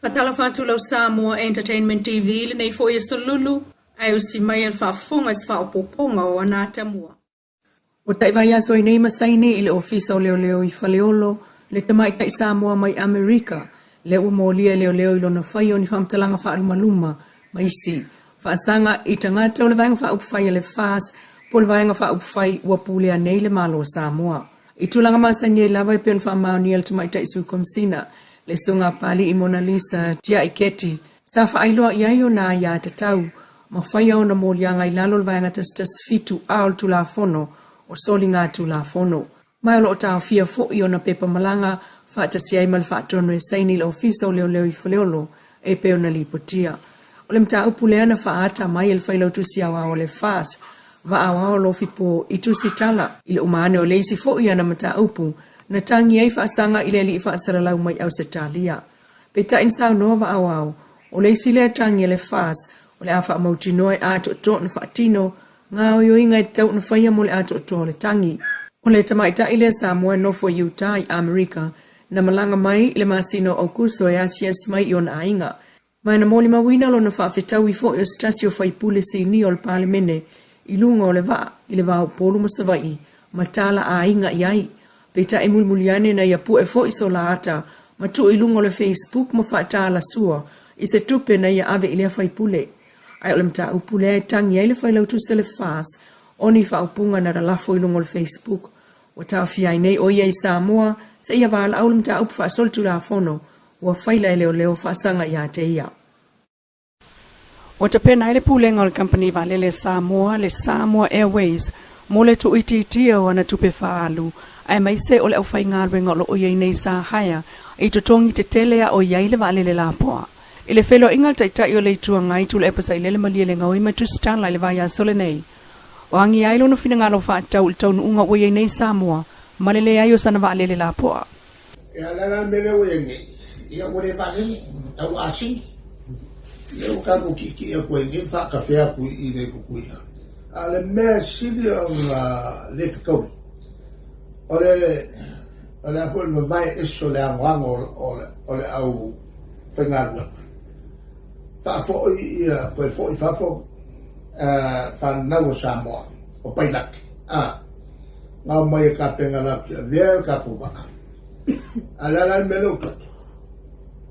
Fatala fatula Samoa Entertainment TV le nei foi estolulu ai usi mai al fafonga es fa opoponga o anata mua. O tai aso i nei masaini i le ofisa o leo i faleolo le tamai tai Samoa mai Amerika le ua molia leo i lona whai o ni whamtalanga wha alumaluma mai si. Whaasanga i tangata o le vaenga wha upwhai le fas po le vaenga wha upwhai ua pulea nei le malo o Samoa. I tulanga masani e lava i pion wha maoni al tamai tai su komsina le sunga pali i Mona Lisa tia i keti. Sa wha ailoa i aio na ia tatau ma whai au na molianga i lalo le vaenga tas fitu aol tu la fono o soli ngā tu la fono. Mai olo o tau fia fo i ona pepa malanga wha tasi ai mal wha tono e saini le ofisa o leo i whaleolo e peo na lipotia. O le mta upulea na wha ata mai el whailau tusi awa o le fas va awa lo fipo i tusi tala i le umane o leisi fo i ana mta upu na tangi ai whaasanga i le li whaasaralau mai au setalia. Peta insau noa va awao o leisi le tangi le fas o le awha mauti noe ato to na whaatino ngā o yoi ngai tau na whaia mo le ato to le tangi. O le tamaita i le Samoa no for Utah i Amerika na malanga mai le masino o kuso e asias mai i ona ainga. Mai na moli mawina lo na whaafetau i fo i o stasio whaipule si ni o le palemene i lunga o le va o polu masawai matala a ainga i ai. Peta e mulmuliane na ia pu e fo i so la ata ma tu i lunga o le Facebook ma whaata la sua i se tupe na ia ave i lea whaipule. Ai o le mta upule e tangi ai le whailau tu se le fas o ni whaupunga na ralafo i lunga o le Facebook. O tau fiai nei o ia i Samoa sa ia wala au le mta upu whaasol tu la fono ua whaila e leo whaasanga ia te ia. O te pena ele pulenga o le company vale le Samoa Airways mo le tu ititia o ana tupe whaalu ai mai se o le au whai ngārwenga o lo iei nei sa haya i tutongi te telea o iei le vale le lapoa. I le whelo ingal taitai o le itua ngai tu le epasa i lele malia le ngau ima tu stala i le vaya sole nei. O angi ailo no fina ngalo whaatau le taunu unga o iei nei Samoa ma le le ai o sana vale le lapoa. E alala mele o iei ia o le vale au asing. Ia o kaku ki ia koe nge whakawhea kui i le kukuina. A le mea sili o le whikauri. O le ahul ma vai eso le angoanga o le au whaingarua. Whaafo ia koe fo i whafo whanau o Samoa o pailaki. Ngau mai e ka penga laki a vea ka pūwaka. A lala mele o katu.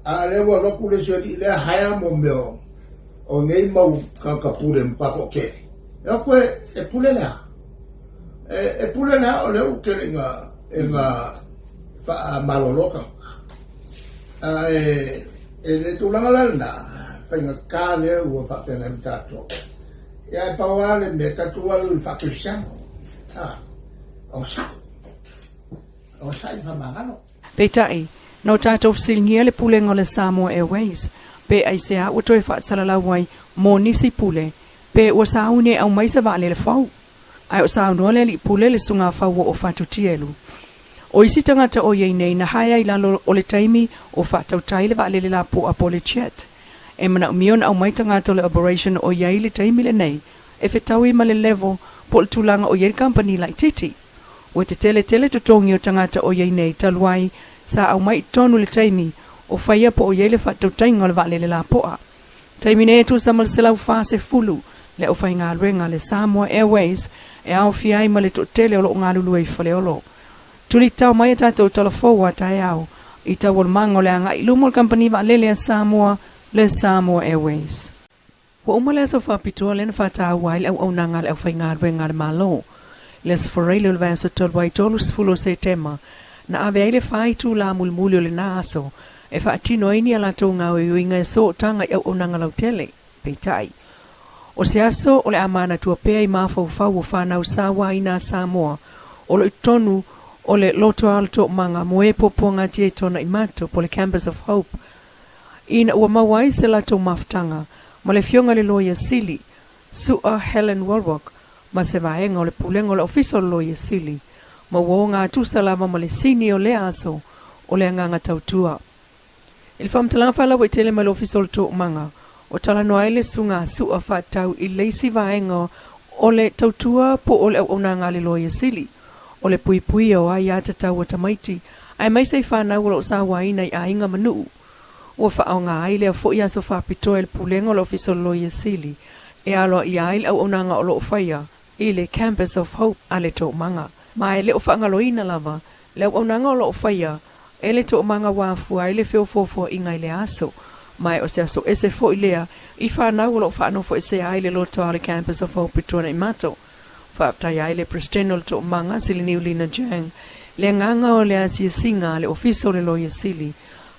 A lewa loku le sioni le haya mo meo o ngei mau ka pule mpako ke. Ea koe e pule lea. E pule lea o leo kere nga maloloka. E le tulanga lalna whainga ka leo ua whawhenga mtato. Ea e pawale me katua lui whakisiano. O sai whamangano. Peitai, no tātou whasilngia le pulenga o le Samoa Airways, pe ai se a utoe whaasalala wai mō nisi pule, pe ua saune au maisa vale le whau. Ai o saunua le li pule le sunga whau o whatutielu. O isi tangata o iei nei na haia i lalo o le taimi o whatautai le vale le lapo a po le chat. E mana umion au mai tangata le operation o iei le taimi le nei, e whetaui ma le level po le tulanga o iei company like titi. O te tele tutongi o tangata o iei nei taluai sa au mai tonu le taimi o whaia po o iei le whatautainga le vale le lapoa. Taimi ne tu samal se lau whase fulu le o whai ngā ruenga le Samoa Airways e au fiai ma le to tele o lo ngā lulu e whaleolo. Tuli tau mai a tātou talafoua tai au i tau o mango le anga i lumo le company vale le Samoa Airways. Wa umale so whapitoa le na whatau wai le au nanga le au whai ngā ruenga le malo. Les foreilo le vai so tolwai tolus fulo se tema na ave ai le whai tu la mulmulio le naaso e whaatino ini ala tau ngā uinga e so tanga i au nanga lau tele, peitai. O se aso o le amana tua pea i mawhau whau o whanau sawa i nā Samoa o le tonu o le loto alto manga moe poponga tie tona i mato po le Campus of Hope. Ina ua mawai se la tau maftanga ma le fionga le loia sili, Sua Helen Warwick, ma se vaenga o le pulenga o le official loia sili, ma wo ngā tūsalama ma le sini o le aso o le anganga tautua. Il whamtalanga whala wai tele ma le official tō manga, o tala noa ele sunga Sua whatau i leisi vaenga o le tautua po o le au ngā le loia sili, o le pui o ai ata tau o tamaiti, ai mai sei whanau o lo sa waina i ainga manu. ua whaonga ai lea fo ia so whapitoa le pulenga lo fisolo i sili, e alo i ai au unanga o lo whaia, i le Campus of Hope a le tō manga. Mai le o whaangaloina lava, le au unanga o lo whaia, e le tō manga wāfua i le whiofofo i ngai le aso, mai o se aso ese fo i lea, i whanau o lo whaano fo ese ai le loto le Campus of Hope Pitona i mato. Whaaptai ai le presidente tō manga sili Niulina Jang, le nganga o le asia singa le ofiso le loia sili,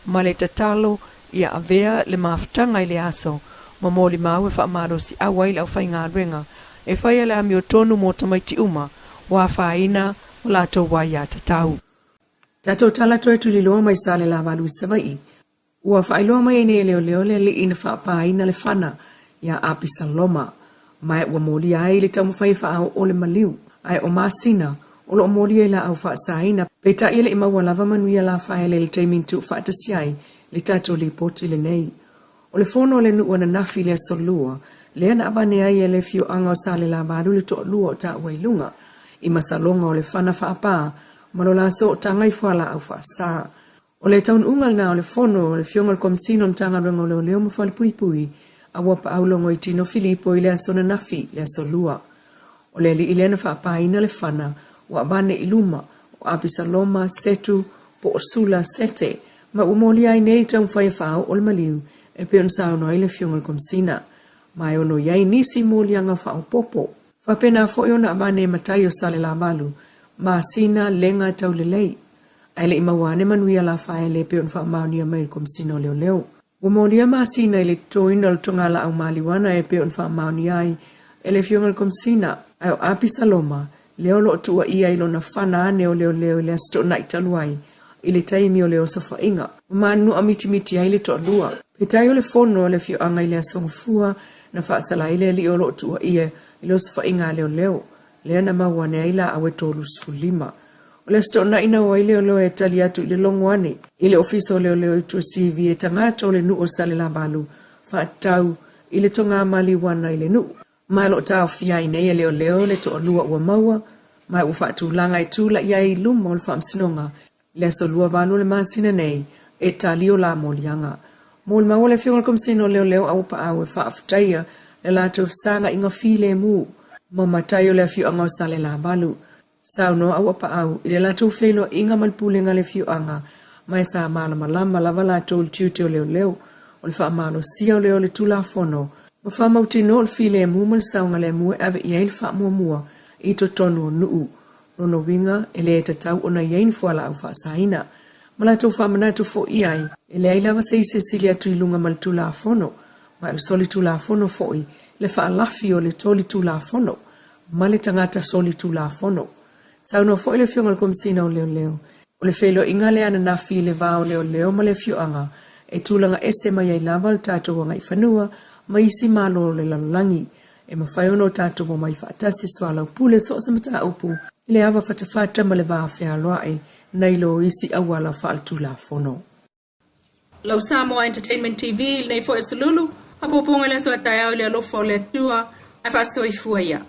ma le tatalo ia avea le mafutanga i le aso, ma moli mau e whaamaro si awai le au whai ngā ruenga, e whai ale ami o tonu mo tamaiti uma, wa whaina o lato wai a tatau. Tato tala toe Tuliloa mai sa le lavalu savai, ua whailoa mai ene leo le ina whaapaina le whana, ia apisa loma, mai ua moli ai le tamu whai whaau o le maliu, ai o masina, o lo moli ai la au whaasaina, peta ia le imaua lava manuia la whae le teimintu whaatasiai, le tato li poti le nei. O le fono le nua na nafi le solua, le ana abane ai e le fio anga o sa le lavalu le to lua o ta wailunga, i masalonga o le whana whaapaa, malola so o tangai whala au whaasa. O le taun ungal na o le fono o le fiongal komsino mtanga rengo leo mawhale pui pui, a wapa aulongo i tino Filipo i le asona nafi le asolua. O le li ilena whaapaina le whana, wa abane iluma, o apisaloma, setu, po o sula sete, ma umoli ai nei taun whai whao o le maliu, e peon sao no ile fiongal komsina. Mai ono iai nisi moli anga whao popo. Whapena fo iona abane matai o sale la balu, ma sina lenga tau lelei. Aile imawane manuia la whae le peon wha maunia mai komsino leo. Umolia ma sina ile toina le tongala au maliwana e peon wha maunia ai, ele fiongal komsina, ai o api saloma, leo lo tua ia ilo na whana ane o leo ile asto na italuai, ile taimi o leo sofa inga. Manu amiti ai le toa lua. Petai o le fono le fio anga ile asongfua, na whaasala ile li o lo tua ia, ilo sofa inga leo. Lea na mawane aila awe tolu sfulima. O le sto na ina wa ile o leo e tali atu ile longwane. Ile ofiso leo i tua CV e tangata o le nu o sale la balu. Whaatau ile tonga mali wana ile nu. Mai lo tau fia ine leo le to lua ua maua. Mai ufatu langa i tula ia i luma o le whaamsinonga. Le so lua vanu le masina nei e tali o la molianga. Mo le maua le fiongal komsino leo au pa au e whaafutaia le lato sanga inga file mu. Mamatai o le fio anga o sale la balu. Sao no au apa au, ile la tau whelo inga malpulenga le fio anga, mai sa malama lama lava la tau tiute o leo, o le wha amalo sia o leo le tula fono, ma wha mautino o le file mu mal saunga le mua ave ia il wha mua, i to tonu o nuu, nono winga, ele e tatau o na iain fuala au wha saina, ma la tau wha manatu fo iai, ele ai lava se Cecilia tuilunga mal tula fono, ma le soli tula fono foi, le wha alafi o le toli tula fono, ma le tangata soli tula fono. Sao no fo ile fiongal komsina o leo. O le felo inga le ana nafi le vao leo ma le fio anga. E tulanga ese mai ai lava le tato wanga i whanua, ma isi malo le lalulangi. E mawhaiono tato mo mai whaatasi swala upule so samata upu. Ile ava whatawhata ma le vaa whea loae, nailo isi awala whaal tula fono. Lau Samoa Entertainment TV, nei fo esululu, hapoponga le so ataya o le alofa o le tua, a whaso i fuaya.